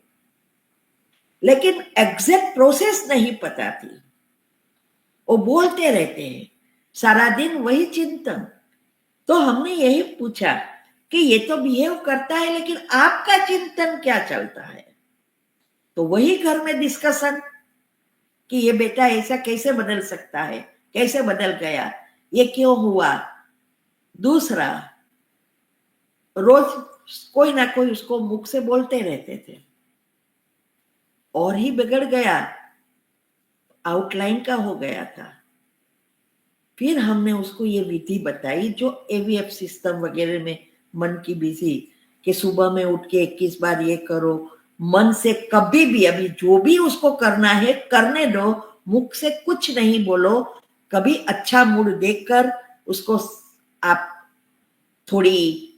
लेकिन एग्जैक्ट प्रोसेस नहीं पता थी। वो बोलते रहते हैं सारा दिन वही चिंतन। तो हमने यही पूछा कि ये तो बिहेव करता है, लेकिन आपका चिंतन क्या चलता है? तो वही घर में डिस्कशन कि ये बेटा ऐसा कैसे बदल सकता है, कैसे बदल गया, ये क्यों हुआ। दूसरा, रोज कोई ना कोई उसको मुख से बोलते रहते थे और ही बिगड़ गया, आउटलाइन का हो गया था। फिर हमने उसको ये विधि बताई जो एवीएफ सिस्टम वगैरह में मन की विधि, कि सुबह में उठ के 21 बार ये करो, मन से कभी भी, अभी जो भी उसको करना है करने दो, मुख से कुछ नहीं बोलो। कभी अच्छा मूड देखकर उसको आप थोड़ी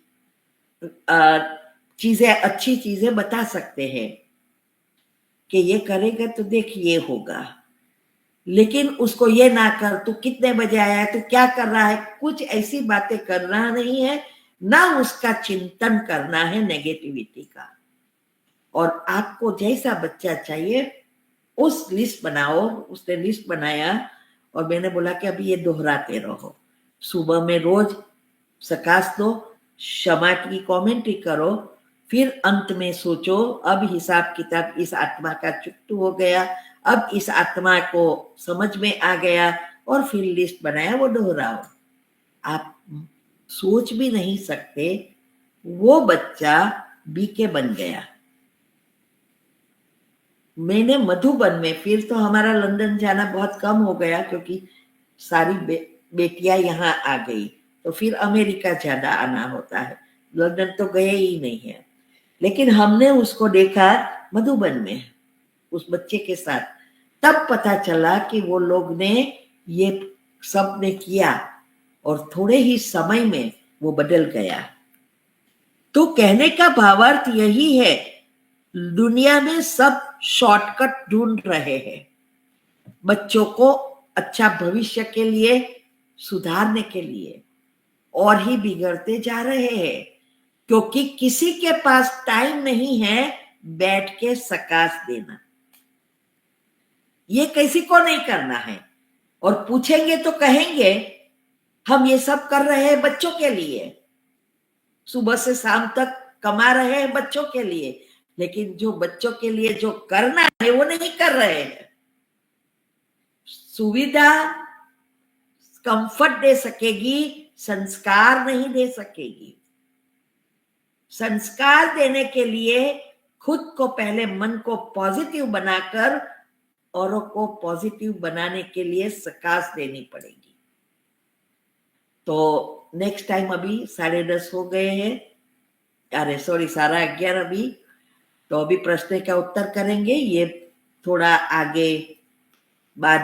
चीजें, अच्छी चीजें बता सकते हैं कि ये करेगा तो देख ये होगा, लेकिन उसको ये ना कर, तू कितने बजे आया है, तू क्या कर रहा है, कुछ ऐसी बातें करना नहीं है, ना उसका चिंतन करना है नेगेटिविटी का। और आपको जैसा बच्चा चाहिए उस लिस्ट बनाओ। उसने लिस्ट बनाया और मैंने बोला कि अभी ये दोहराते रहो, सुबह में रोज सकाश दो, क्षमा की कमेंट्री करो, फिर अंत में सोचो अब हिसाब किताब इस आत्मा का चुकतू हो गया, अब इस आत्मा को समझ में आ गया, और फिर लिस्ट बनाया, वो दोहराओ। आप सोच भी नहीं सकते वो बच्चा बीके बन गया। मैंने मधुबन में, फिर तो हमारा लंदन जाना बहुत कम हो गया क्योंकि सारी बेटियां यहाँ आ गई, तो फिर अमेरिका ज्यादा आना होता है, लंदन तो गए ही नहीं है। लेकिन हमने उसको देखा मधुबन में उस बच्चे के साथ, तब पता चला कि वो लोग ने ये सब ने किया और थोड़े ही समय में वो बदल गया। तो कहने का भावार्थ यही है, दुनिया में सब शॉर्टकट ढूंढ रहे हैं बच्चों को अच्छा भविष्य के लिए सुधारने के लिए, और ही बिगड़ते जा रहे हैं क्योंकि किसी के पास टाइम नहीं है बैठ के सकाश देना। ये किसी को नहीं करना है, और पूछेंगे तो कहेंगे हम ये सब कर रहे हैं बच्चों के लिए, सुबह से शाम तक कमा रहे हैं बच्चों के लिए, लेकिन जो बच्चों के लिए जो करना है वो नहीं कर रहे हैं। सुविधा कंफर्ट दे सकेगी, संस्कार नहीं दे सकेगी। संस्कार देने के लिए खुद को पहले मन को पॉजिटिव बनाकर औरों को पॉजिटिव बनाने के लिए सकाश देनी पड़ेगी। तो नेक्स्ट टाइम, अभी 10:30 हो गए हैं, अरे सॉरी 11:30 अभी, तो अभी प्रश्न का उत्तर करेंगे, ये थोड़ा आगे बाद में